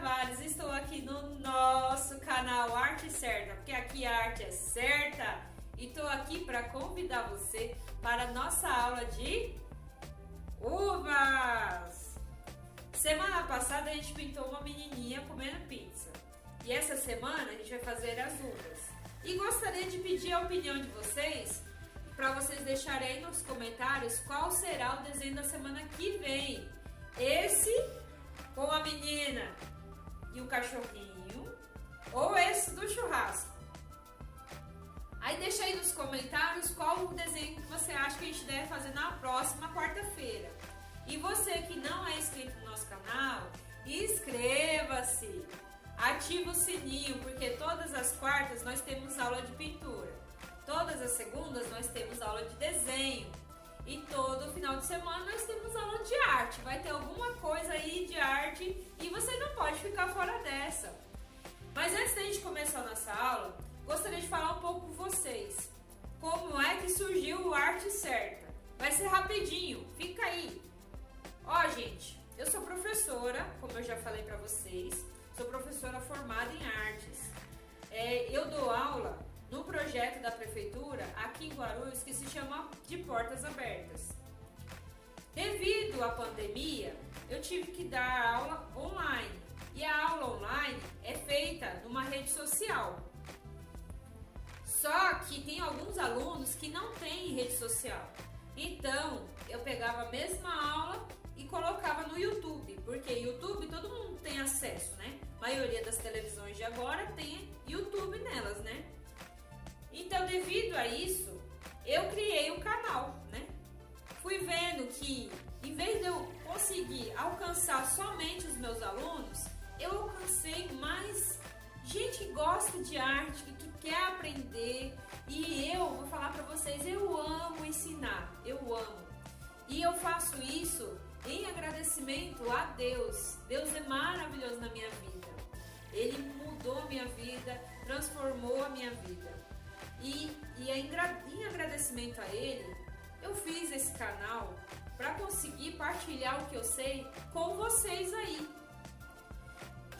Tavares, estou aqui no nosso canal Arte Certa, porque aqui a arte é certa, e estou aqui para convidar você para a nossa aula de uvas. Semana passada a gente pintou uma menininha comendo pizza, e essa semana a gente vai fazer as uvas. E gostaria de pedir a opinião de vocês, para vocês deixarem aí nos comentários qual será o desenho da semana que vem. Esse com a menina e o cachorrinho, ou esse do churrasco. Aí deixa aí nos comentários qual o desenho que você acha que a gente deve fazer na próxima quarta-feira. E você que não é inscrito no nosso canal, inscreva-se, ativa o sininho, porque todas as quartas nós temos aula de pintura, todas as segundas nós temos aula de desenho. E todo final de semana nós temos aula de arte. Vai ter alguma coisa aí de arte e você não pode ficar fora dessa. Mas antes da gente começar a nossa aula, gostaria de falar um pouco com vocês. Como é que surgiu o Arte Certa? Vai ser rapidinho, fica aí. Ó, gente, eu sou professora, como eu já falei pra vocês. Sou professora formada em artes. Eu dou aula no projeto da prefeitura aqui em Guarulhos que se chama de Portas Abertas. Devido à pandemia, eu tive que dar aula online, e a aula online é feita numa rede social. Só que tem alguns alunos que não têm rede social, então eu pegava a mesma aula e colocava no YouTube, porque YouTube todo mundo tem acesso, né? A maioria das televisões de agora tem YouTube nelas, né? Então, devido a isso, eu criei um canal, né? Fui vendo que, em vez de eu conseguir alcançar somente os meus alunos, eu alcancei mais gente que gosta de arte, que quer aprender. E eu vou falar pra vocês, eu amo ensinar, eu amo. E eu faço isso em agradecimento a Deus. Deus é maravilhoso na minha vida. Ele mudou a minha vida, transformou a minha vida. E em agradecimento a ele, eu fiz esse canal para conseguir partilhar o que eu sei com vocês aí.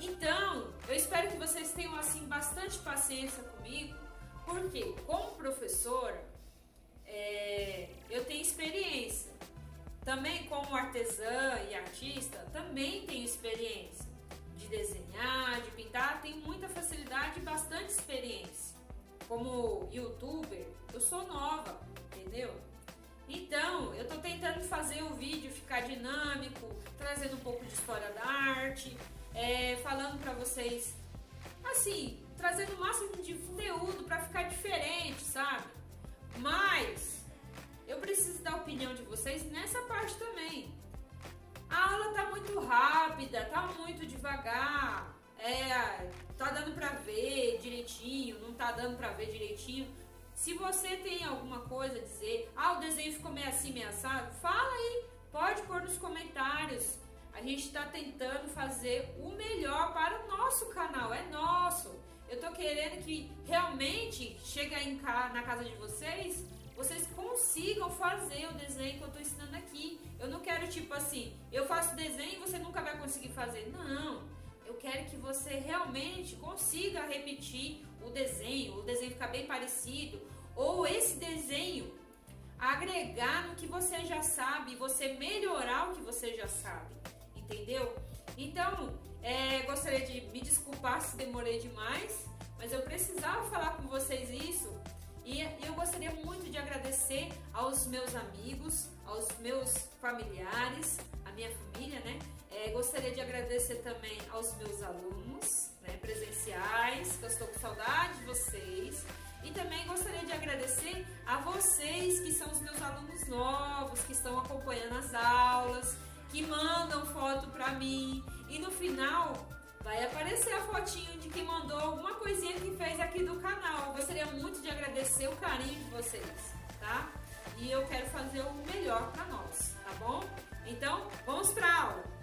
Então, eu espero que vocês tenham assim bastante paciência comigo, porque como professora, eu tenho experiência. Também como artesã e artista, também tenho experiência de desenhar, de pintar, tenho muita facilidade e bastante experiência. Como youtuber, eu sou nova, entendeu? Então, eu tô tentando fazer o vídeo ficar dinâmico, trazendo um pouco de história da arte, falando pra vocês, assim, trazendo o máximo de conteúdo pra ficar diferente, sabe? Mas, eu preciso da opinião de vocês nessa parte também. A aula tá muito rápida, tá muito devagar. Tá dando pra ver direitinho, não tá dando pra ver direitinho. Se você tem alguma coisa a dizer, o desenho ficou meio assim, meio assado, fala aí, pode pôr nos comentários. A gente tá tentando fazer o melhor para o nosso canal, é nosso. Eu tô querendo que realmente chegue na casa de vocês consigam fazer o desenho que eu tô ensinando aqui. Eu não quero tipo assim, eu faço desenho e você nunca vai conseguir fazer, não. Eu quero que você realmente consiga repetir o desenho ficar bem parecido, ou esse desenho agregar no que você já sabe, você melhorar o que você já sabe, entendeu? Então, gostaria de me desculpar se demorei demais, mas eu precisava falar com vocês isso, e eu gostaria muito de agradecer aos meus amigos, aos meus familiares, a minha família, né? Gostaria de agradecer também aos meus alunos, né, presenciais, que eu estou com saudade de vocês. E também gostaria de agradecer a vocês que são os meus alunos novos, que estão acompanhando as aulas, que mandam foto pra mim. E no final vai aparecer a fotinho de quem mandou alguma coisinha que fez aqui do canal. Eu gostaria muito de agradecer o carinho de vocês, tá? E eu quero fazer o melhor pra nós, tá bom? Então, vamos pra aula!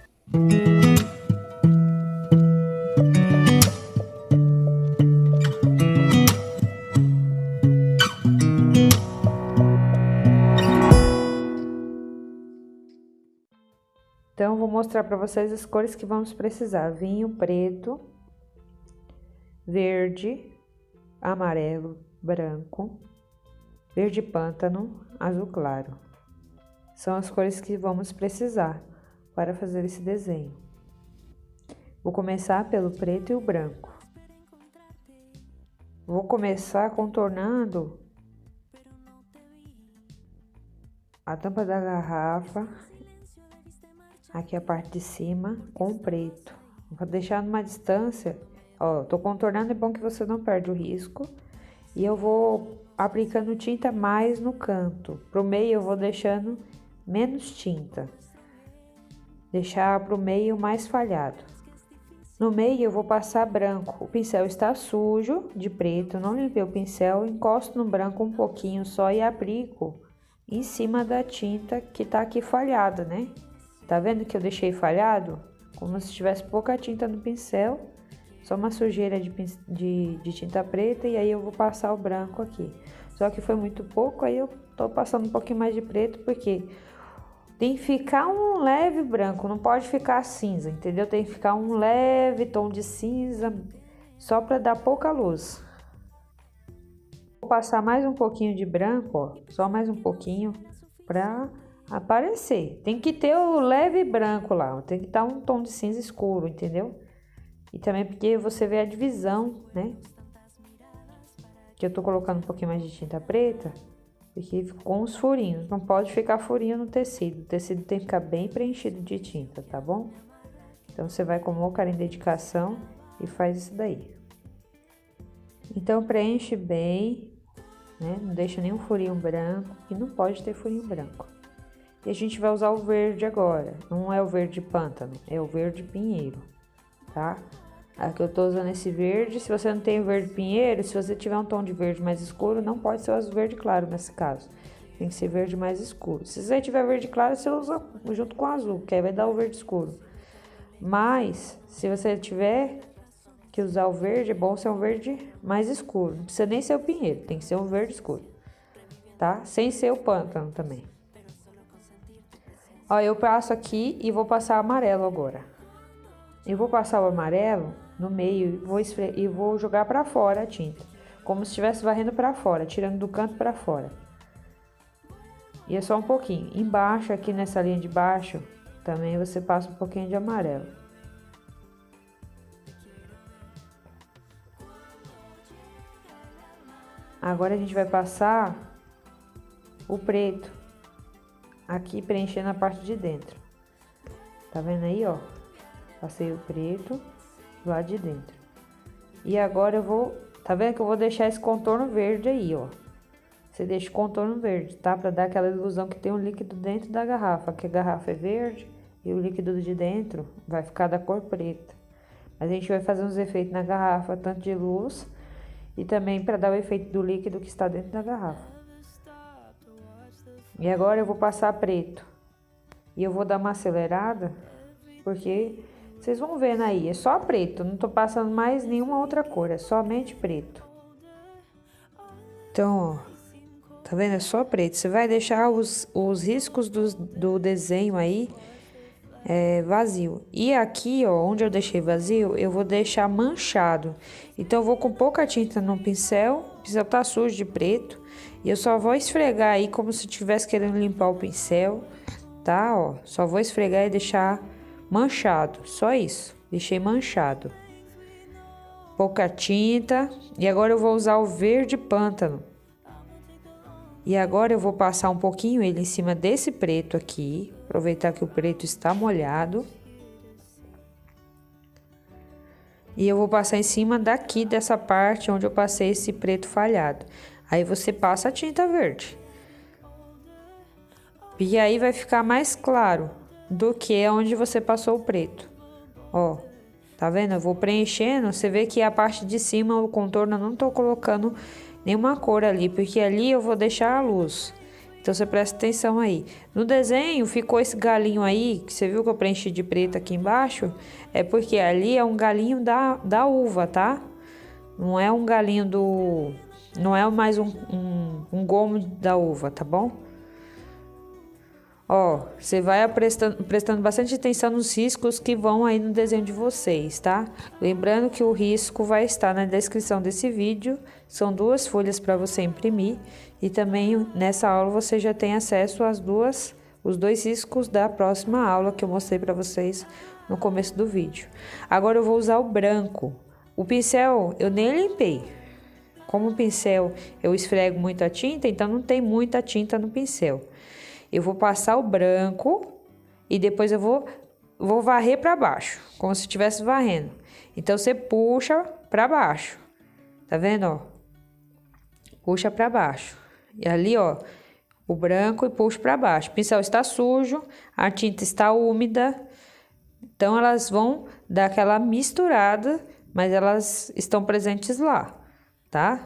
Então, vou mostrar para vocês as cores que vamos precisar. Vinho preto, verde, amarelo, branco, verde pântano, azul claro. São as cores que vamos precisar para fazer esse desenho. Vou começar pelo preto e o branco. Vou começar contornando a tampa da garrafa, aqui a parte de cima, com o preto. Vou deixar numa distância, ó, tô contornando, é bom que você não perde o risco. E eu vou aplicando tinta mais no canto. Pro meio eu vou deixando menos tinta. Deixar pro meio mais falhado. No meio eu vou passar branco. O pincel está sujo de preto, não limpei o pincel, encosto no branco um pouquinho só e aplico em cima da tinta que tá aqui falhada, né? Tá vendo que eu deixei falhado? Como se tivesse pouca tinta no pincel, só uma sujeira de tinta preta, e aí eu vou passar o branco aqui. Só que foi muito pouco, aí eu tô passando um pouquinho mais de preto, porque tem que ficar um leve branco, não pode ficar cinza, entendeu? Tem que ficar um leve tom de cinza, só para dar pouca luz. Vou passar mais um pouquinho de branco, ó, só mais um pouquinho para aparecer. Tem que ter o leve branco lá, tem que estar um tom de cinza escuro, entendeu? E também porque você vê a divisão, né? Que eu tô colocando um pouquinho mais de tinta preta, porque ficou uns furinhos. Não pode ficar furinho no tecido. O tecido tem que ficar bem preenchido de tinta, tá bom? Então, você vai com amor, carinho e dedicação e faz isso daí. Então, preenche bem, né? Não deixa nenhum furinho branco, e não pode ter furinho branco. E a gente vai usar o verde agora. Não é o verde pântano, é o verde pinheiro, tá? Aqui eu tô usando esse verde. Se você não tem o verde pinheiro, se você tiver um tom de verde mais escuro, não pode ser o verde claro nesse caso. Tem que ser verde mais escuro. Se você tiver verde claro, você usa junto com o azul, que aí vai dar o verde escuro. Mas, se você tiver que usar o verde, é bom ser um verde mais escuro. Não precisa nem ser o pinheiro, tem que ser um verde escuro, tá? Sem ser o pântano também. Ó, eu passo aqui e vou passar amarelo agora. Eu vou passar o amarelo no meio e vou jogar para fora a tinta, como se estivesse varrendo para fora, tirando do canto para fora. E é só um pouquinho. Embaixo, aqui nessa linha de baixo, também você passa um pouquinho de amarelo. Agora a gente vai passar o preto aqui, preenchendo a parte de dentro. Tá vendo aí, ó? Passei o preto do lado de dentro. E agora eu vou... Tá vendo que eu vou deixar esse contorno verde aí, ó. Você deixa o contorno verde, tá? Pra dar aquela ilusão que tem um líquido dentro da garrafa. Que a garrafa é verde e o líquido de dentro vai ficar da cor preta. Mas a gente vai fazer uns efeitos na garrafa, tanto de luz e também para dar o efeito do líquido que está dentro da garrafa. E agora eu vou passar preto. E eu vou dar uma acelerada, porque... Vocês vão vendo aí, é só preto, não tô passando mais nenhuma outra cor, é somente preto. Então, ó, tá vendo? É só preto. Você vai deixar os riscos do desenho aí vazio. E aqui, ó, onde eu deixei vazio, eu vou deixar manchado. Então, eu vou com pouca tinta no pincel, o pincel tá sujo de preto, e eu só vou esfregar aí como se estivesse querendo limpar o pincel, tá? Ó, só vou esfregar e deixar manchado, só isso, deixei manchado. Pouca tinta. E agora eu vou usar o verde pântano. E agora eu vou passar um pouquinho ele em cima desse preto aqui, aproveitar que o preto está molhado. E eu vou passar em cima daqui dessa parte onde eu passei esse preto falhado. Aí você passa a tinta verde. E aí vai ficar mais claro do que onde você passou o preto. Ó, tá vendo? Eu vou preenchendo, você vê que a parte de cima, o contorno, eu não tô colocando nenhuma cor ali, porque ali eu vou deixar a luz. Então, você presta atenção aí. No desenho, ficou esse galinho aí, que você viu que eu preenchi de preto aqui embaixo, é porque ali é um galinho da uva, tá? Não é um galinho do... Não é mais um gomo da uva, tá bom? Ó, você vai prestando bastante atenção nos riscos que vão aí no desenho de vocês, tá? Lembrando que o risco vai estar na descrição desse vídeo. São 2 folhas para você imprimir. E também nessa aula você já tem acesso os 2 riscos da próxima aula que eu mostrei para vocês no começo do vídeo. Agora eu vou usar o branco. O pincel eu nem limpei. Como o pincel eu esfrego muito a tinta, então não tem muita tinta no pincel. Eu vou passar o branco e depois eu vou varrer para baixo, como se estivesse varrendo. Então, você puxa para baixo, tá vendo, ó? Puxa para baixo. E ali, ó, o branco e puxo para baixo. O pincel está sujo, a tinta está úmida, então elas vão dar aquela misturada, mas elas estão presentes lá, tá?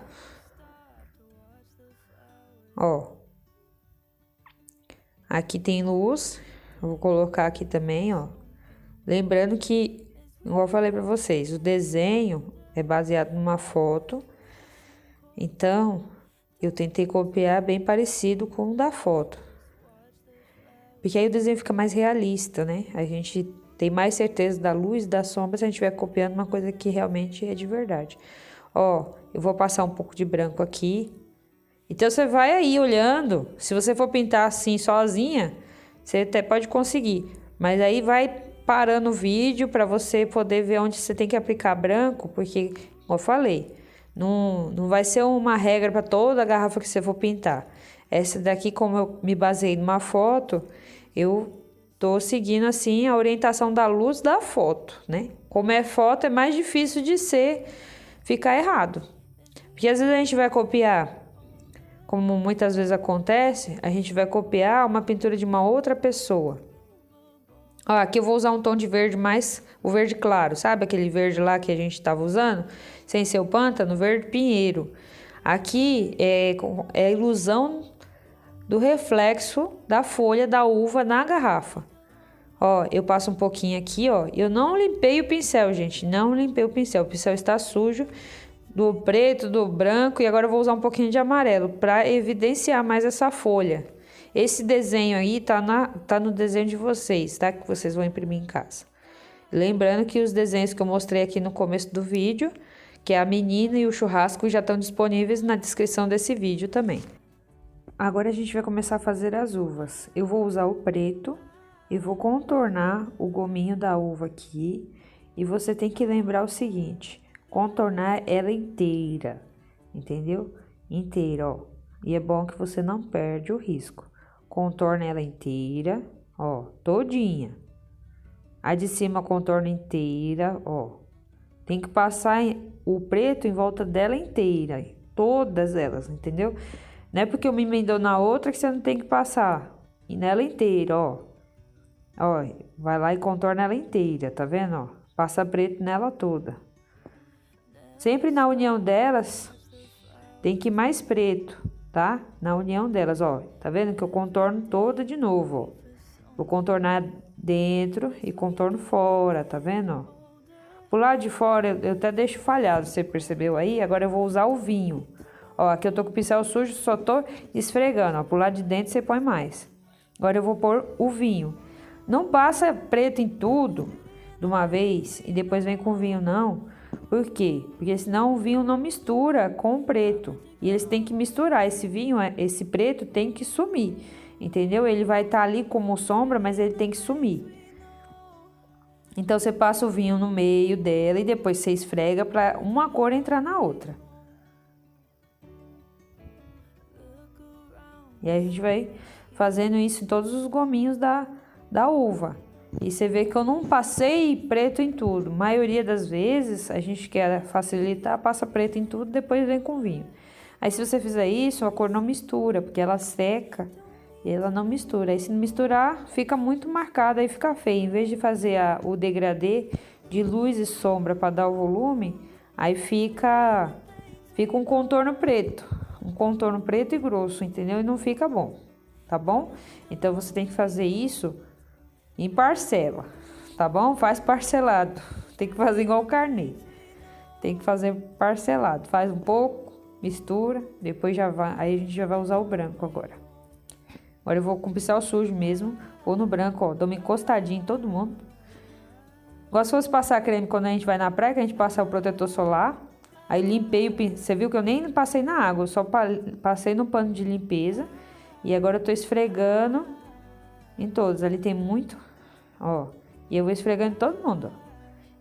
Ó. Aqui tem luz, eu vou colocar aqui também, ó. Lembrando que, igual eu falei pra vocês, o desenho é baseado numa foto. Então, eu tentei copiar bem parecido com o da foto. Porque aí o desenho fica mais realista, né? A gente tem mais certeza da luz e da sombra se a gente estiver copiando uma coisa que realmente é de verdade. Ó, eu vou passar um pouco de branco aqui. Então, você vai aí olhando, se você for pintar assim sozinha, você até pode conseguir. Mas aí vai parando o vídeo para você poder ver onde você tem que aplicar branco, porque, como eu falei, não vai ser uma regra para toda a garrafa que você for pintar. Essa daqui, como eu me baseei numa foto, eu tô seguindo assim a orientação da luz da foto, né? Como é foto, é mais difícil de ficar errado. Porque às vezes a gente vai copiar, como muitas vezes acontece, a gente vai copiar uma pintura de uma outra pessoa. Ó, aqui eu vou usar um tom de verde mais, o verde claro, sabe aquele verde lá que a gente estava usando? Sem ser o pântano, verde pinheiro. Aqui é a ilusão do reflexo da folha da uva na garrafa. Ó, eu passo um pouquinho aqui, ó. Eu não limpei o pincel, gente, não limpei o pincel está sujo. Do preto, do branco, e agora eu vou usar um pouquinho de amarelo para evidenciar mais essa folha. Esse desenho aí tá no desenho de vocês, tá? Que vocês vão imprimir em casa. Lembrando que os desenhos que eu mostrei aqui no começo do vídeo, que é a menina e o churrasco, já estão disponíveis na descrição desse vídeo também. Agora a gente vai começar a fazer as uvas. Eu vou usar o preto e vou contornar o gominho da uva aqui. E você tem que lembrar o seguinte: contornar ela inteira, entendeu? Inteira, ó. E é bom que você não perde o risco. Contorna ela inteira, ó, todinha. A de cima contorna inteira, ó. Tem que passar o preto em volta dela inteira, todas elas, entendeu? Não é porque uma emendou na outra que você não tem que passar. E nela inteira, ó. Ó, vai lá e contorna ela inteira, tá vendo, ó? Passa preto nela toda. Sempre na união delas, tem que ir mais preto, tá? Na união delas, ó. Tá vendo que eu contorno toda de novo, ó. Vou contornar dentro e contorno fora, tá vendo, ó? Pro lado de fora, eu até deixo falhado, você percebeu aí? Agora eu vou usar o vinho. Ó, aqui eu tô com o pincel sujo, só tô esfregando, ó. Pro lado de dentro você põe mais. Agora eu vou pôr o vinho. Não passa preto em tudo de uma vez e depois vem com vinho, não. Por quê? Porque senão o vinho não mistura com o preto. E eles têm que misturar. Esse vinho, esse preto tem que sumir. Entendeu? Ele vai estar ali como sombra, mas ele tem que sumir. Então, você passa o vinho no meio dela e depois você esfrega para uma cor entrar na outra. E aí a gente vai fazendo isso em todos os gominhos da uva. E você vê que eu não passei preto em tudo. A maioria das vezes, a gente quer facilitar, passa preto em tudo, depois vem com vinho. Aí se você fizer isso, a cor não mistura, porque ela seca e ela não mistura. Aí se não misturar, fica muito marcada, aí fica feio. Em vez de fazer o degradê de luz e sombra para dar o volume, aí fica um contorno preto. Um contorno preto e grosso, entendeu? E não fica bom, tá bom? Então, você tem que fazer isso em parcela, tá bom? Faz parcelado. Tem que fazer igual o carnê. Tem que fazer parcelado. Faz um pouco, mistura, depois já vai. Aí a gente já vai usar o branco agora. Agora eu vou com o pincel sujo mesmo, ou no branco, ó, dou uma encostadinha em todo mundo. Igual se fosse passar creme quando a gente vai na praia, que a gente passa o protetor solar. Aí limpei o pincel, você viu que eu nem passei na água, eu só passei no pano de limpeza. E agora eu tô esfregando em todos, ali tem muito, ó. E eu vou esfregando em todo mundo, ó.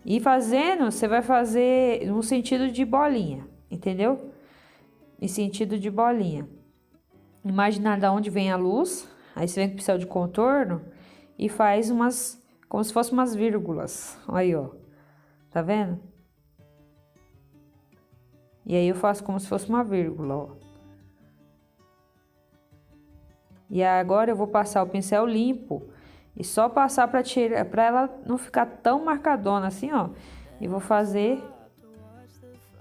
E fazendo, você vai fazer no sentido de bolinha, entendeu? Em sentido de bolinha. Imaginar de onde vem a luz, aí você vem com o pincel de contorno e faz umas, como se fossem umas vírgulas. Aí, ó, tá vendo? E aí eu faço como se fosse uma vírgula, ó. E agora eu vou passar o pincel limpo e só passar para tirar, para ela não ficar tão marcadona assim, ó. E vou fazer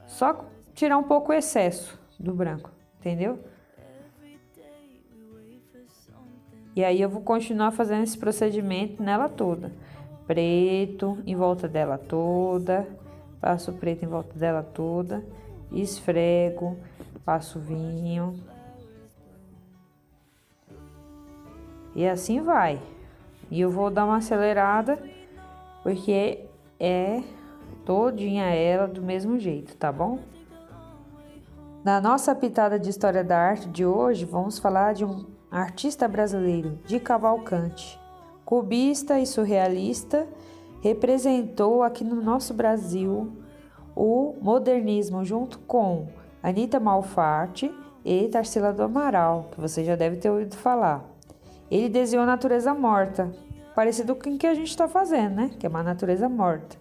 só tirar um pouco o excesso do branco, entendeu? E aí eu vou continuar fazendo esse procedimento nela toda. Preto em volta dela toda, passo preto em volta dela toda, esfrego, passo vinho. E assim vai. E eu vou dar uma acelerada, porque é todinha ela do mesmo jeito, tá bom? Na nossa pitada de história da arte de hoje, vamos falar de um artista brasileiro de Cavalcante, cubista e surrealista, representou aqui no nosso Brasil o modernismo junto com Anita Malfatti e Tarsila do Amaral, que você já deve ter ouvido falar. Ele desenhou a natureza morta, parecido com o que a gente está fazendo, né? Que é uma natureza morta.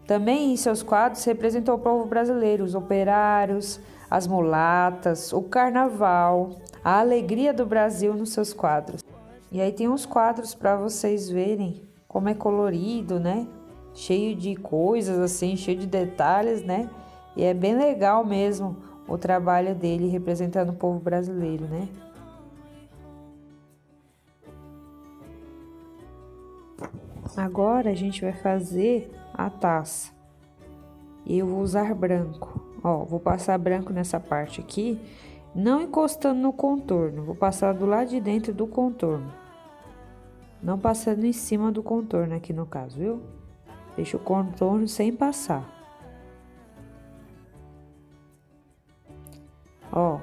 Também em seus quadros representou o povo brasileiro, os operários, as mulatas, o carnaval, a alegria do Brasil nos seus quadros. E aí tem uns quadros para vocês verem como é colorido, né? Cheio de coisas assim, cheio de detalhes, né? E é bem legal mesmo o trabalho dele representando o povo brasileiro, né? Agora a gente vai fazer a taça. E eu vou usar branco. Ó, vou passar branco nessa parte aqui, não encostando no contorno. Vou passar do lado de dentro do contorno. Não passando em cima do contorno aqui no caso, viu? Deixa o contorno sem passar. Ó,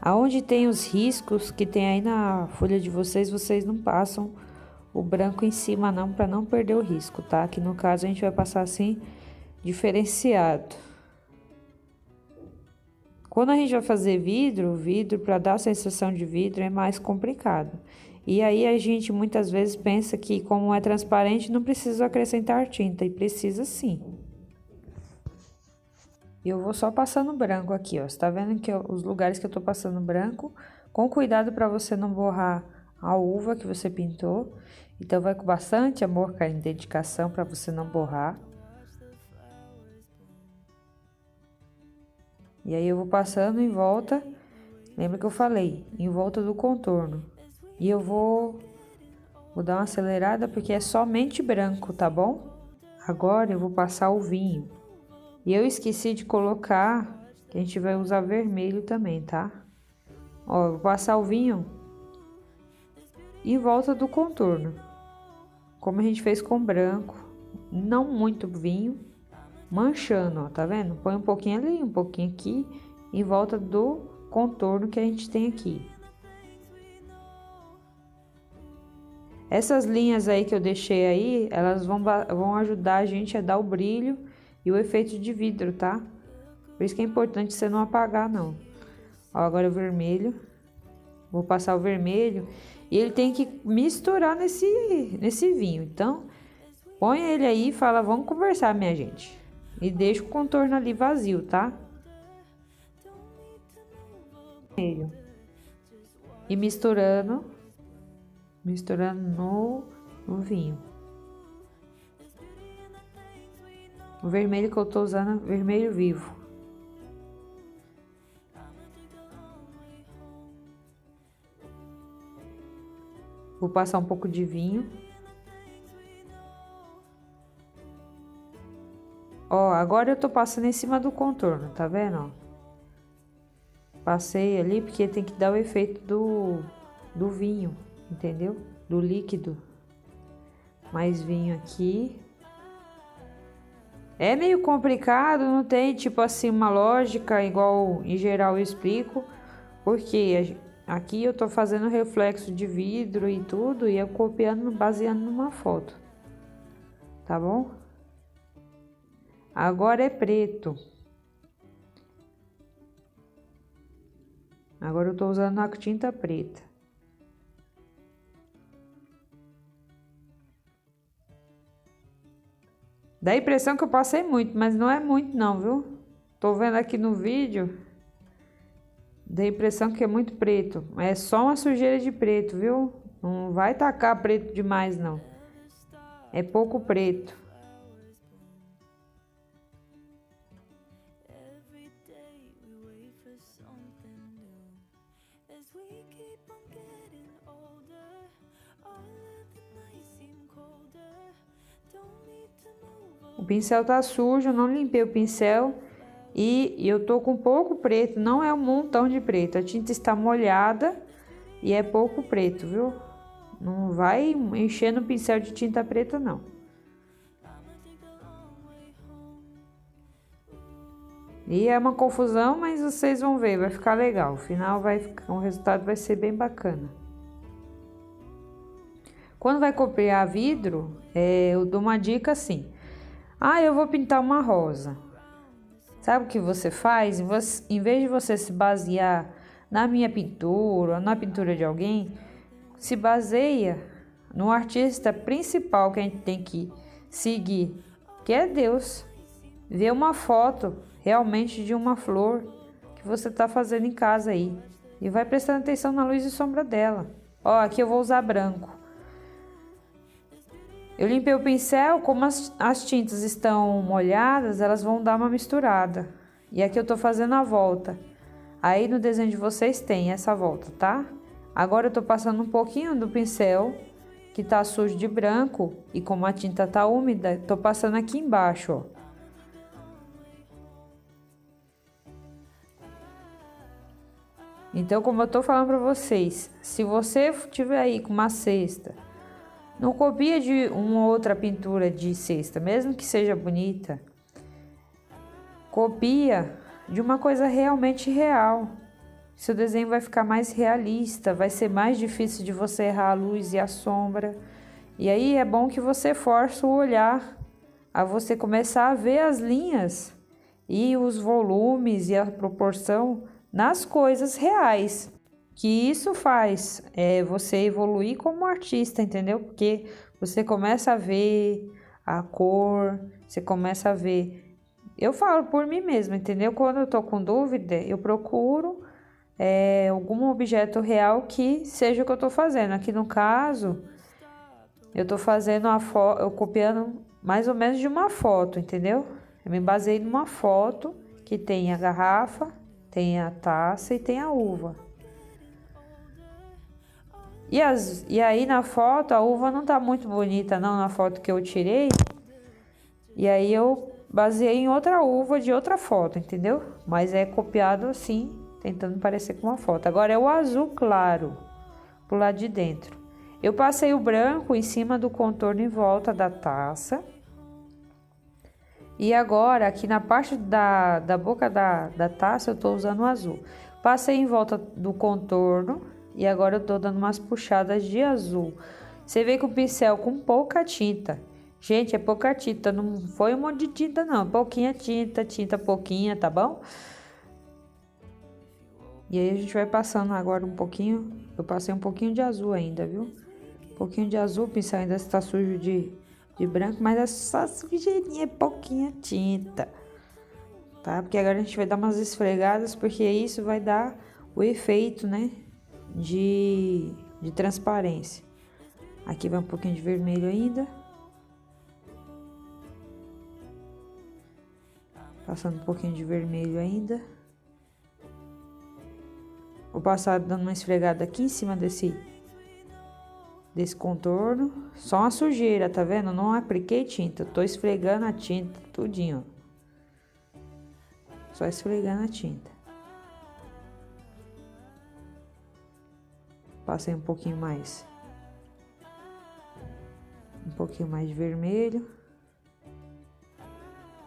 aonde tem os riscos que tem aí na folha de vocês, vocês não passam o branco em cima não, para não perder o risco, tá? Aqui no caso a gente vai passar assim, diferenciado. Quando a gente vai fazer vidro para dar a sensação de vidro é mais complicado. E aí a gente muitas vezes pensa que como é transparente não precisa acrescentar tinta, e precisa sim. Eu vou só passando branco aqui, ó. Você tá vendo que os lugares que eu tô passando branco, com cuidado para você não borrar a uva que você pintou. Então vai com bastante amor, carinho e dedicação para você não borrar. E aí eu vou passando em volta, lembra que eu falei, em volta do contorno. E eu vou dar uma acelerada porque é somente branco, tá bom? Agora eu vou passar o vinho. E eu esqueci de colocar, que a gente vai usar vermelho também, tá? Ó, eu vou passar o vinho em volta do contorno. Como a gente fez com branco, não muito vinho, manchando, ó, tá vendo? Põe um pouquinho ali, um pouquinho aqui, em volta do contorno que a gente tem aqui. Essas linhas aí que eu deixei aí, elas vão ajudar a gente a dar o brilho e o efeito de vidro, tá? Por isso que é importante você não apagar, não. Ó, agora o vermelho. Vou passar o vermelho e ele tem que misturar nesse vinho. Então, põe ele aí e fala, vamos conversar, minha gente. E deixa o contorno ali vazio, tá? E misturando no vinho. O vermelho que eu tô usando é vermelho vivo. Vou passar um pouco de vinho. Ó, agora eu tô passando em cima do contorno, tá vendo, ó? Passei ali porque tem que dar o efeito do vinho, entendeu? Do líquido. Mais vinho aqui. É meio complicado, não tem tipo assim uma lógica igual em geral eu explico, porque aqui eu tô fazendo reflexo de vidro e tudo e eu copiando, baseando numa foto, tá bom? Agora é preto. Agora eu tô usando a tinta preta. Dá a impressão que eu passei muito, mas não é muito não, viu? Tô vendo aqui no vídeo. Dá a impressão que é muito preto. É só uma sujeira de preto, viu? Não vai tacar preto demais, não. É pouco preto. O pincel tá sujo, não limpei o pincel e eu tô com pouco preto, não é um montão de preto. A tinta está molhada e é pouco preto, viu? Não vai enchendo o pincel de tinta preta, não. E é uma confusão, mas vocês vão ver, vai ficar legal. O final vai ficar, o resultado vai ser bem bacana. Quando vai copiar vidro, eu dou uma dica assim. Ah, eu vou pintar uma rosa. Sabe o que você faz? Em vez de você se basear na minha pintura ou na pintura de alguém, se baseia no artista principal que a gente tem que seguir, que é Deus. Vê uma foto realmente de uma flor que você está fazendo em casa aí e vai prestando atenção na luz e sombra dela. Ó, aqui eu vou usar branco. Eu limpei o pincel, como as tintas estão molhadas, elas vão dar uma misturada. E aqui eu tô fazendo a volta. Aí no desenho de vocês tem essa volta, tá? Agora eu tô passando um pouquinho do pincel, que tá sujo de branco, e como a tinta tá úmida, tô passando aqui embaixo, ó. Então, como eu tô falando pra vocês, se você tiver aí com uma cesta, não copia de uma outra pintura de cesta, mesmo que seja bonita. Copia de uma coisa realmente real. Seu desenho vai ficar mais realista, vai ser mais difícil de você errar a luz e a sombra. E aí é bom que você force o olhar a você começar a ver as linhas e os volumes e a proporção nas coisas reais. Que isso faz você evoluir como artista, entendeu? Porque você começa a ver a cor, você começa a ver. Eu falo por mim mesma, entendeu? Quando eu tô com dúvida, eu procuro algum objeto real que seja o que eu tô fazendo. Aqui no caso, eu tô fazendo eu copiando mais ou menos de uma foto, entendeu? Eu me baseei numa foto que tem a garrafa, tem a taça e tem a uva. E aí na foto a uva não tá muito bonita não, na foto que eu tirei. E aí eu baseei em outra uva de outra foto, entendeu? Mas é copiado assim, tentando parecer com uma foto. Agora é o azul claro, pro lado de dentro. Eu passei o branco em cima do contorno em volta da taça. E agora aqui na parte da boca da taça eu tô usando o azul. Passei em volta do contorno. E agora eu tô dando umas puxadas de azul. Você vê que o pincel com pouca tinta. Gente, é pouca tinta, não foi um monte de tinta não. Pouquinha tinta, tinta pouquinha, tá bom? E aí a gente vai passando agora um pouquinho. Eu passei um pouquinho de azul ainda, viu? Um pouquinho de azul, o pincel ainda está sujo de branco. Mas é só sujeirinha, é pouquinha tinta. Tá? Porque agora a gente vai dar umas esfregadas, porque isso vai dar o efeito, né? De transparência. Aqui vai um pouquinho de vermelho ainda. Passando um pouquinho de vermelho ainda. Vou passar dando uma esfregada aqui em cima desse contorno. Só uma sujeira, tá vendo? Não apliquei tinta. Tô esfregando a tinta tudinho. Só esfregando a tinta. Passei um pouquinho mais. Um pouquinho mais de vermelho.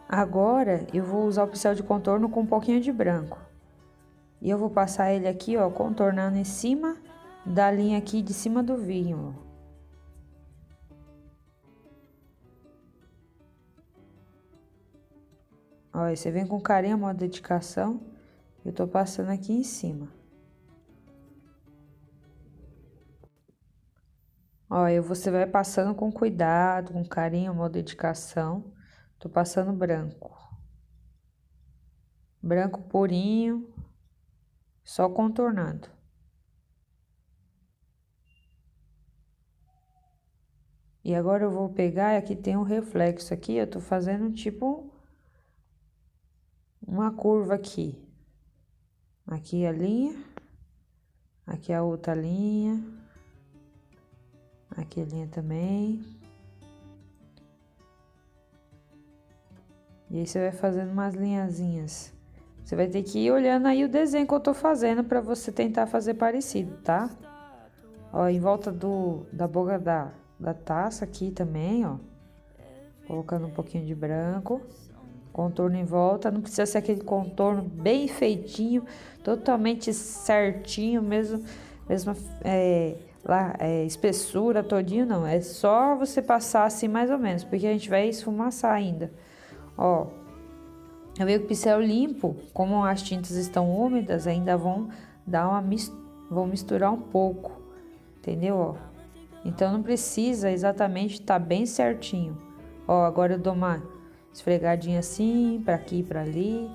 Agora, eu vou usar o pincel de contorno com um pouquinho de branco. E eu vou passar ele aqui, ó, contornando em cima da linha aqui de cima do vinho, ó. Ó, você vem com carinho, uma dedicação. Eu tô passando aqui em cima. Ó, você vai passando com cuidado, com carinho, uma dedicação. Tô passando branco. Branco purinho. Só contornando. E agora eu vou pegar, aqui tem um reflexo aqui, eu tô fazendo tipo uma curva aqui. Aqui a linha, aqui a outra linha, aqui a linha também. E aí você vai fazendo umas linhazinhas. Você vai ter que ir olhando aí o desenho que eu tô fazendo pra você tentar fazer parecido, tá? Ó, em volta da boca da taça aqui também, ó. Colocando um pouquinho de branco. Contorno em volta. Não precisa ser aquele contorno bem feitinho, totalmente certinho, mesma espessura todinho, não. É só você passar assim mais ou menos, porque a gente vai esfumaçar ainda. Ó. Eu vejo que o pincel limpo, como as tintas estão úmidas, ainda vão vão misturar um pouco, entendeu? Ó. Então não precisa exatamente estar bem certinho. Ó, agora eu dou uma esfregadinha assim, pra aqui e pra ali.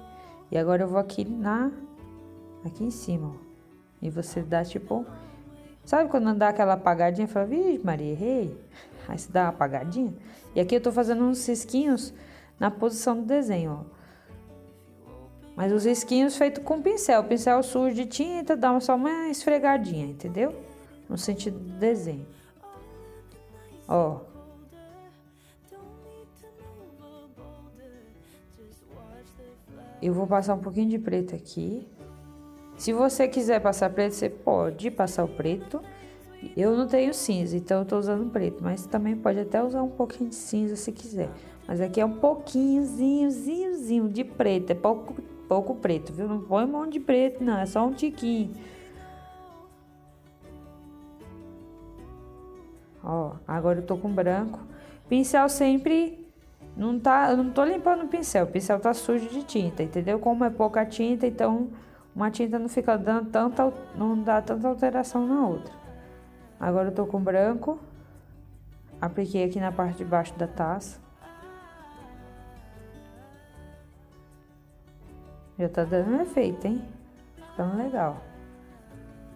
E agora eu vou aqui em cima, ó. E você dá tipo, sabe quando dá aquela apagadinha, fala, vixe Maria, errei. Aí você dá uma apagadinha. E aqui eu tô fazendo uns risquinhos na posição do desenho, ó. Mas os risquinhos feitos com pincel sujo de tinta, dá só uma esfregadinha, entendeu? No sentido do desenho. Ó. Eu vou passar um pouquinho de preto aqui. Se você quiser passar preto, você pode passar o preto. Eu não tenho cinza, então eu tô usando preto, mas também pode até usar um pouquinho de cinza se quiser. Mas aqui é um pouquinhozinho de preto, é pouco preto, viu? Não põe um monte de preto, não, é só um tiquinho. Ó, agora eu tô com branco. Pincel sempre eu não tô limpando o pincel tá sujo de tinta, entendeu? Como é pouca tinta, então uma tinta não fica dando não dá tanta alteração na outra. Agora eu tô com branco. Apliquei aqui na parte de baixo da taça. Já tá dando um efeito, hein? Ficando legal.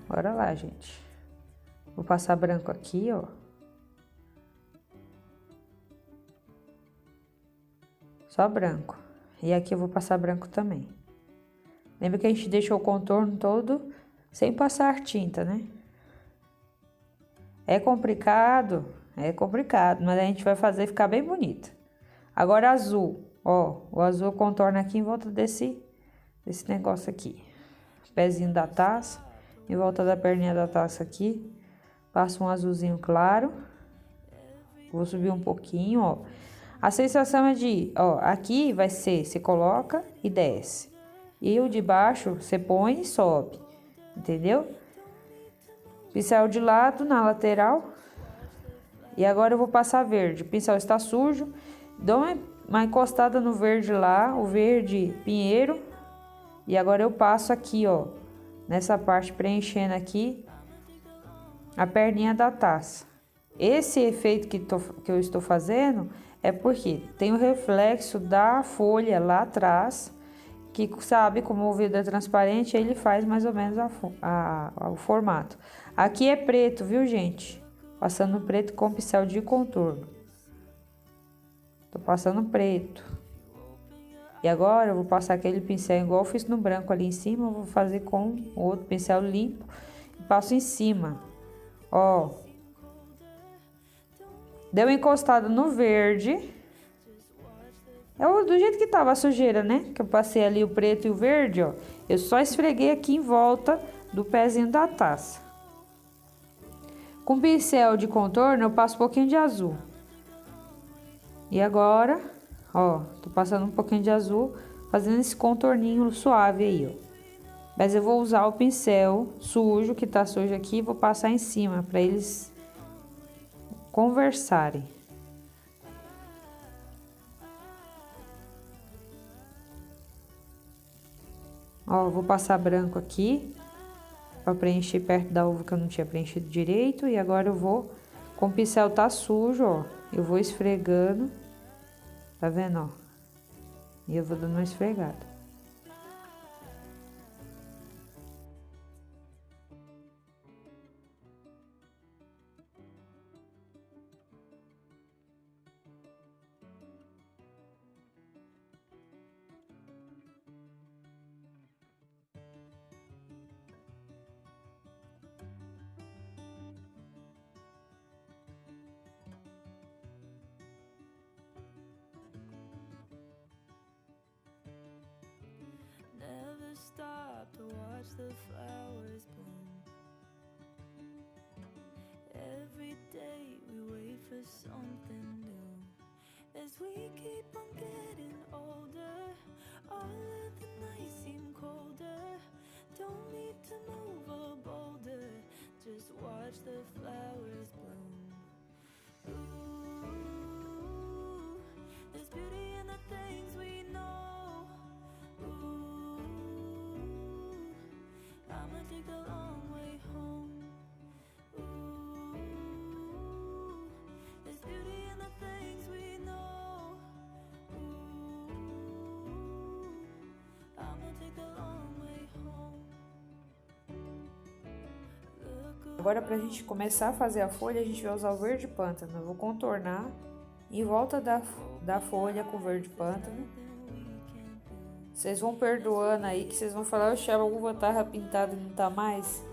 Bora lá, gente. Vou passar branco aqui, ó. Só branco. E aqui eu vou passar branco também. Lembra que a gente deixou o contorno todo sem passar tinta, né? É complicado, mas a gente vai fazer ficar bem bonito. Agora azul, ó. O azul contorna aqui em volta desse negócio aqui. Pezinho da taça, em volta da perninha da taça aqui. Passo um azulzinho claro. Vou subir um pouquinho, ó. A sensação é de, ó, aqui vai ser, você coloca e desce. E o de baixo, você põe e sobe, entendeu? Pincel de lado na lateral. E agora eu vou passar verde. O pincel está sujo. Dou uma encostada no verde lá, o verde pinheiro. E agora eu passo aqui, ó, nessa parte preenchendo aqui a perninha da taça. Esse efeito que eu estou fazendo é porque tem o reflexo da folha lá atrás, que sabe como o vidro é transparente, ele faz mais ou menos o formato. Aqui é preto, viu, gente? Passando preto com pincel de contorno. Tô passando preto. E agora eu vou passar aquele pincel igual eu fiz no branco ali em cima, eu vou fazer com outro pincel limpo e passo em cima. Ó. Deu uma encostada no verde. É do jeito que tava a sujeira, né? Que eu passei ali o preto e o verde, ó. Eu só esfreguei aqui em volta do pezinho da taça. Com pincel de contorno, eu passo um pouquinho de azul. E agora, ó, tô passando um pouquinho de azul, fazendo esse contorninho suave aí, ó. Mas eu vou usar o pincel sujo, que tá sujo aqui, e vou passar em cima, pra eles conversarem. Ó, vou passar branco aqui, pra preencher perto da uva que eu não tinha preenchido direito. E agora eu vou, com o pincel tá sujo, ó, eu vou esfregando, tá vendo, ó? E eu vou dando uma esfregada. Never stop to watch the flowers bloom. Every day we wait for something new. As we keep on getting older, all of the nights seem colder. Don't need to move a boulder, just watch the flowers bloom. Ooh, there's beauty in the things we know. Ooh, I'ma take the long way home. Ooh, there's beauty in the things we know. Ooh, I'ma take the long way home. Agora, pra gente começar a fazer a folha, a gente vai usar o verde pântano. Eu vou contornar em volta da folha com verde pântano. Vocês vão perdoando aí, que vocês vão falar, oxe, a uva tava pintada e não tá mais.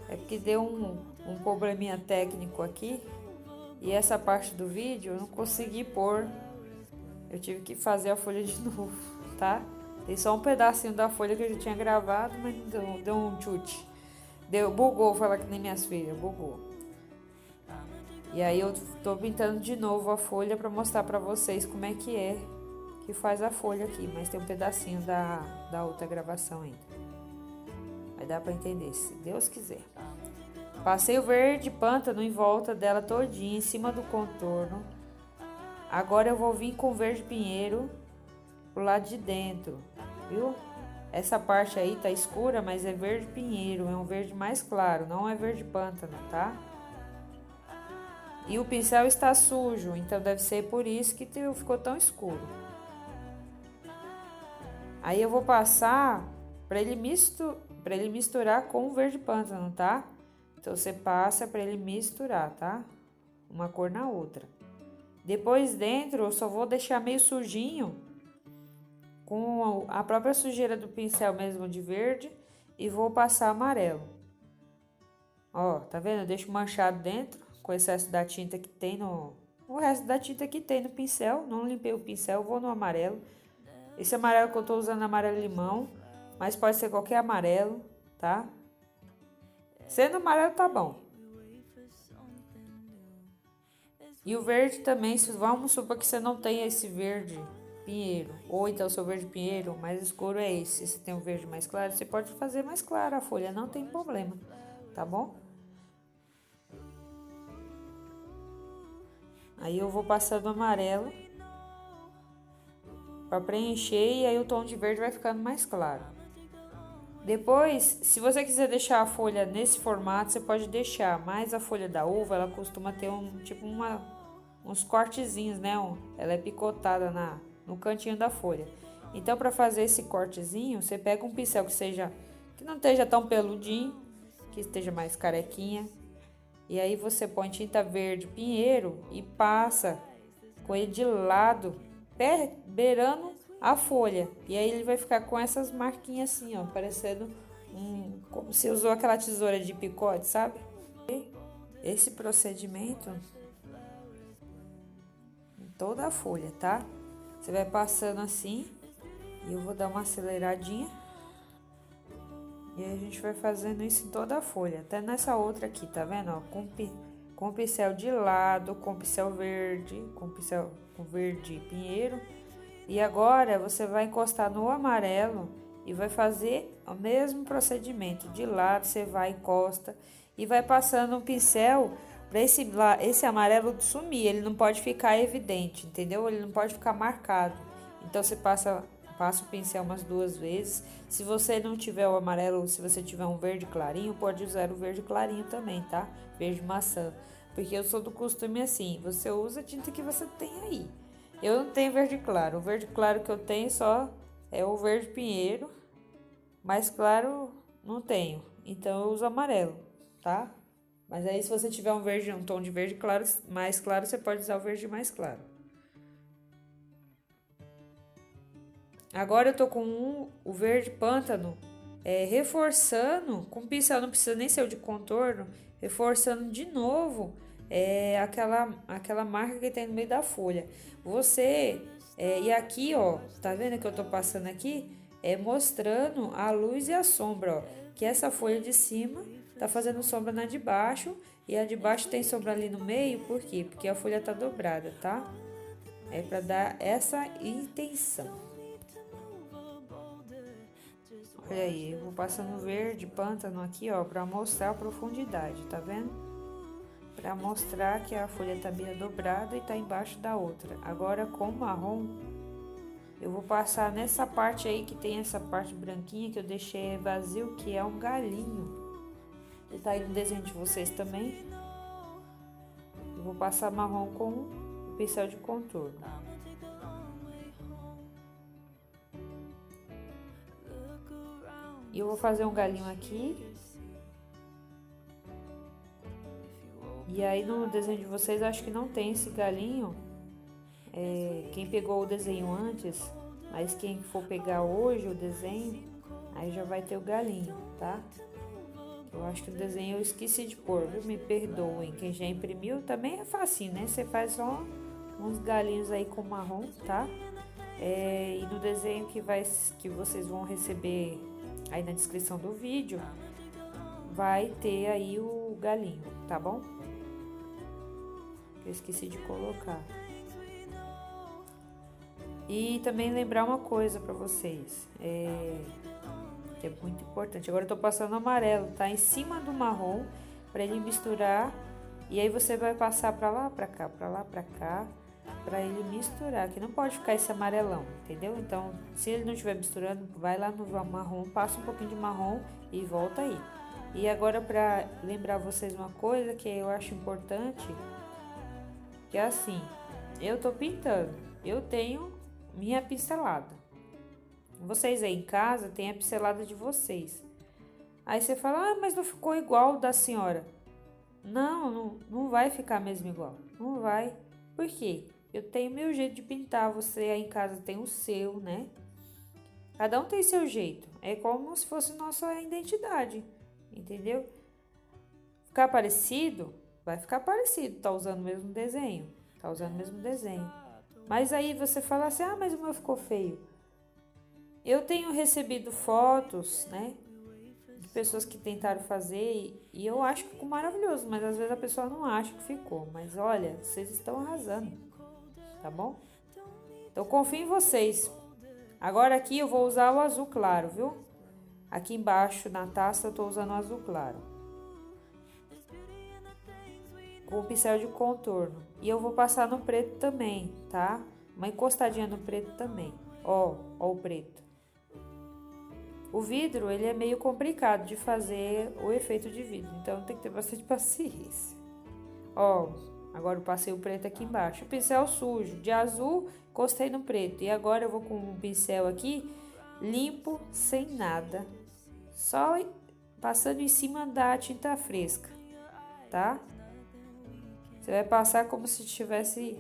É porque deu um probleminha técnico aqui. E essa parte do vídeo eu não consegui pôr. Eu tive que fazer a folha de novo, tá? Tem só um pedacinho da folha que eu já tinha gravado, mas deu um chute. Bugou, falar que nem minhas filhas, bugou. E aí eu tô pintando de novo a folha pra mostrar pra vocês como é que faz a folha aqui. Mas tem um pedacinho da outra gravação ainda. Vai dar pra entender, se Deus quiser. Passei o verde pântano em volta dela todinha, em cima do contorno. Agora eu vou vir com o verde pinheiro pro lado de dentro, viu? Essa parte aí tá escura, mas é verde pinheiro, é um verde mais claro, não é verde pântano, tá? E o pincel está sujo, então deve ser por isso que ficou tão escuro. Aí eu vou passar para ele misturar com o verde pântano, tá? Então você passa para ele misturar, tá? Uma cor na outra. Depois dentro eu só vou deixar meio sujinho, com a própria sujeira do pincel mesmo de verde, e vou passar amarelo. Ó, tá vendo? Eu deixo manchado dentro, com o excesso da tinta que tem o resto da tinta que tem no pincel. Não limpei o pincel, vou no amarelo. Esse amarelo que eu tô usando é amarelo limão, mas pode ser qualquer amarelo, tá? Sendo amarelo tá bom. E o verde também, vamos supor que você não tenha esse verde pinheiro, ou então o seu verde pinheiro mais escuro é esse. Se você tem um verde mais claro, você pode fazer mais claro a folha, não tem problema, tá bom? Aí eu vou passando amarelo para preencher, e aí o tom de verde vai ficando mais claro. Depois, se você quiser deixar a folha nesse formato, você pode deixar, mas a folha da uva, ela costuma ter uns cortezinhos, né? Ela é picotada no cantinho da folha. Então, para fazer esse cortezinho, você pega um pincel que não esteja tão peludinho, que esteja mais carequinha. E aí você põe tinta verde pinheiro e passa com ele de lado, beirando a folha. E aí ele vai ficar com essas marquinhas assim, ó, parecendo como se usou aquela tesoura de picote, sabe? Esse procedimento em toda a folha, tá? Você vai passando assim, e eu vou dar uma aceleradinha. E aí a gente vai fazendo isso em toda a folha, até nessa outra aqui, tá vendo? Ó, com pincel de lado, com pincel verde, com pincel com verde pinheiro. E agora você vai encostar no amarelo e vai fazer o mesmo procedimento. De lado você vai, encosta e vai passando um pincel para esse amarelo sumir. Ele não pode ficar evidente, entendeu? Ele não pode ficar marcado. Então você passa o pincel umas 2 vezes. Se você não tiver o amarelo, se você tiver um verde clarinho, pode usar o verde clarinho também, tá? Verde maçã. Porque eu sou do costume assim, você usa a tinta que você tem aí. Eu não tenho verde claro. O verde claro que eu tenho só é o verde pinheiro. Mais claro não tenho. Então eu uso amarelo, tá? Mas aí se você tiver um tom de verde claro, mais claro, você pode usar o verde mais claro. Agora eu tô com o verde pântano, reforçando com pincel, não precisa nem ser o de contorno, reforçando de novo aquela marca que tem no meio da folha. E aqui, ó, tá vendo que eu tô passando aqui? Mostrando a luz e a sombra, ó, que essa folha de cima tá fazendo sombra na de baixo e a de baixo tem sombra ali no meio, por quê? Porque a folha tá dobrada, tá? É pra dar essa intenção. Olha aí, eu vou passando verde pântano aqui, ó, pra mostrar a profundidade, tá vendo? Pra mostrar que a folha tá meio dobrada e tá embaixo da outra. Agora com marrom, eu vou passar nessa parte aí que tem essa parte branquinha que eu deixei vazio, que é um galinho. E tá aí no desenho de vocês também. Eu vou passar marrom com o pincel de contorno. E eu vou fazer um galinho aqui. E aí no desenho de vocês, acho que não tem esse galinho. Quem pegou o desenho antes, mas quem for pegar hoje o desenho, aí já vai ter o galinho, tá? Eu acho que o desenho eu esqueci de pôr, viu? Me perdoem. Quem já imprimiu também é fácil, né? Você faz só uns galinhos aí com marrom, tá? E no desenho que vocês vão receber aí na descrição do vídeo, vai ter aí o galinho, tá bom? Eu esqueci de colocar. E também lembrar uma coisa pra vocês, que é muito importante. Agora eu tô passando amarelo, tá? Em cima do marrom, pra ele misturar. E aí você vai passar pra lá, pra cá, pra lá, pra cá, pra ele misturar. Que não pode ficar esse amarelão, entendeu? Então, se ele não estiver misturando, vai lá no marrom, passa um pouquinho de marrom e volta aí. E agora pra lembrar vocês uma coisa que eu acho importante, que é assim, eu tô pintando, eu tenho minha pincelada. Vocês aí em casa têm a pincelada de vocês. Aí você fala, mas não ficou igual da senhora. Não vai ficar mesmo igual. Não vai. Por quê? Eu tenho meu jeito de pintar. Você aí em casa tem o seu, né? Cada um tem seu jeito. É como se fosse nossa identidade. Entendeu? Ficar parecido? Vai ficar parecido. Tá usando o mesmo desenho. Tá usando o mesmo desenho. Mas aí você fala assim, mas o meu ficou feio. Eu tenho recebido fotos, né, de pessoas que tentaram fazer e eu acho que ficou maravilhoso, mas às vezes a pessoa não acha que ficou. Mas olha, vocês estão arrasando, tá bom? Então confio em vocês. Agora aqui eu vou usar o azul claro, viu? Aqui embaixo na taça eu tô usando o azul claro. Com o pincel de contorno. E eu vou passar no preto também, tá? Uma encostadinha no preto também. Ó o preto. O vidro, ele é meio complicado de fazer o efeito de vidro. Então, tem que ter bastante paciência. Ó, agora eu passei o preto aqui embaixo. O pincel sujo. De azul, encostei no preto. E agora eu vou com um pincel aqui, limpo, sem nada. Só passando em cima da tinta fresca, tá? Você vai passar como se tivesse...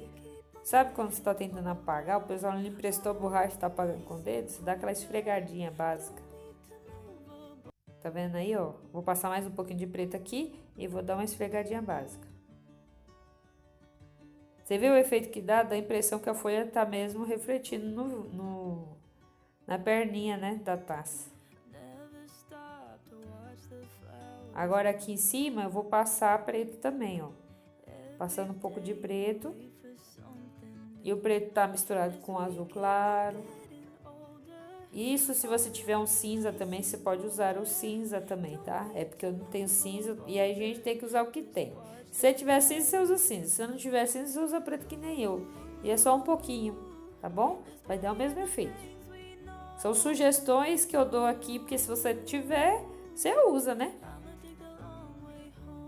Sabe quando você tá tentando apagar? O pessoal não lhe emprestou borracha e tá apagando com o dedo? Você dá aquela esfregadinha básica. Tá vendo aí, ó? Vou passar mais um pouquinho de preto aqui e vou dar uma esfregadinha básica. Você viu o efeito que dá? Dá a impressão que a folha tá mesmo refletindo na perninha, né, da taça. Agora aqui em cima eu vou passar preto também, ó. passando um pouco de preto. E o preto tá misturado com azul claro. Isso, se você tiver um cinza também, você pode usar o cinza também, tá? É porque eu não tenho cinza e aí a gente tem que usar o que tem. Se você tiver cinza, você usa cinza. Se não tiver cinza, você usa preto que nem eu. E é só um pouquinho, tá bom? Vai dar o mesmo efeito. São sugestões que eu dou aqui, porque se você tiver, você usa, né?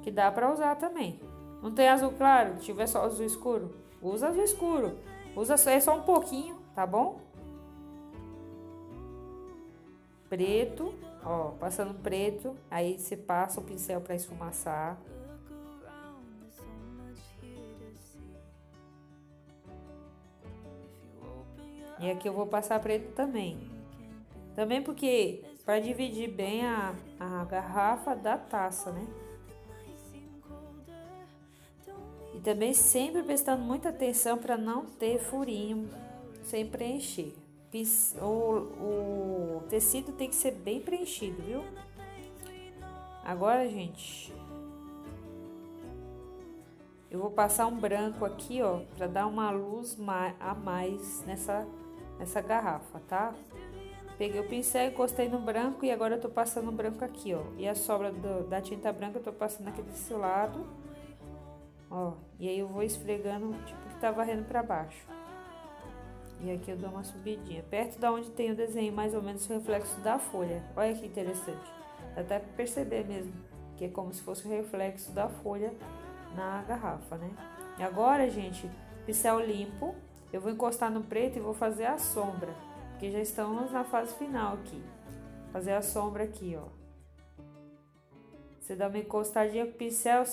Que dá pra usar também. Não tem azul claro? Se tiver só azul escuro, usa azul escuro. Usa só um pouquinho, tá bom? Preto, ó, passando preto, aí você passa o pincel para esfumaçar. E aqui eu vou passar preto também. Também porque para dividir bem a garrafa da taça, né? E também sempre prestando muita atenção para não ter furinho sem preencher. O tecido tem que ser bem preenchido, viu? Agora, gente, eu vou passar um branco aqui, ó, para dar uma luz a mais nessa garrafa, tá? Peguei o pincel, encostei no branco e agora eu tô passando o branco aqui, ó. E a sobra da tinta branca eu tô passando aqui desse lado, ó. E aí eu vou esfregando, tipo que tá varrendo para baixo. E aqui eu dou uma subidinha, perto da onde tem o desenho, mais ou menos o reflexo da folha. Olha que interessante. Dá até pra perceber mesmo, que é como se fosse o reflexo da folha na garrafa, né? E agora, gente, pincel limpo, eu vou encostar no preto e vou fazer a sombra, porque já estamos na fase final aqui. Fazer a sombra aqui, ó. Você dá uma encostadinha com o pincel,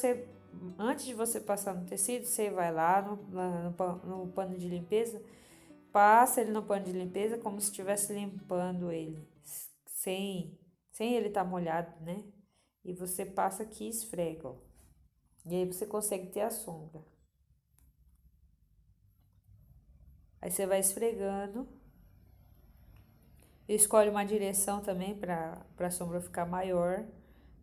antes de você passar no tecido, você vai lá no pano de limpeza, passa ele no pano de limpeza como se estivesse limpando ele, sem ele estar molhado, né? E você passa aqui e esfrega, ó. E aí você consegue ter a sombra. Aí você vai esfregando. Escolhe uma direção também para a sombra ficar maior,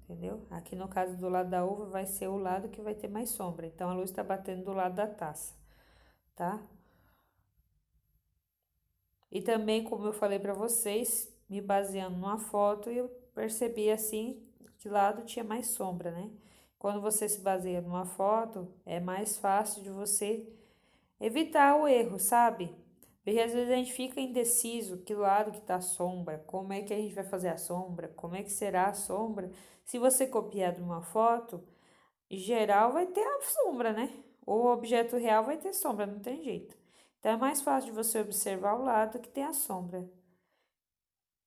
entendeu? Aqui no caso do lado da uva vai ser o lado que vai ter mais sombra. Então a luz está batendo do lado da taça, tá? E também, como eu falei para vocês, me baseando numa foto, eu percebi assim que lado tinha mais sombra, né? Quando você se baseia numa foto, é mais fácil de você evitar o erro, sabe? Porque às vezes a gente fica indeciso que lado que tá a sombra, como é que a gente vai fazer a sombra, como é que será a sombra. Se você copiar de uma foto, em geral vai ter a sombra, né? O objeto real vai ter sombra, não tem jeito. Então é mais fácil de você observar o lado que tem a sombra.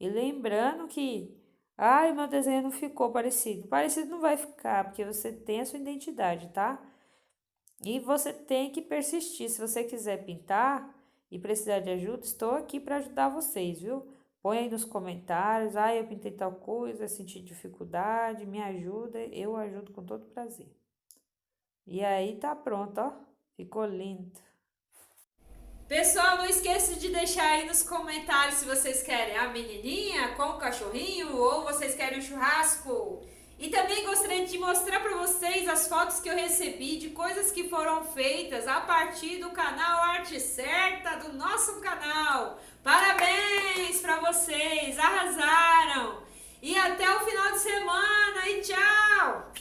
E lembrando que, ai, meu desenho não ficou parecido. Parecido não vai ficar, porque você tem a sua identidade, tá? E você tem que persistir. Se você quiser pintar e precisar de ajuda, estou aqui para ajudar vocês, viu? Põe aí nos comentários, ai, eu pintei tal coisa, senti dificuldade, me ajuda, eu ajudo com todo prazer. E aí tá pronto, ó. Ficou lindo. Pessoal, não esqueça de deixar aí nos comentários se vocês querem a menininha com o cachorrinho ou vocês querem o churrasco. E também gostaria de mostrar para vocês as fotos que eu recebi de coisas que foram feitas a partir do canal Arte Certa, do nosso canal. Parabéns para vocês, arrasaram! E até o final de semana e tchau!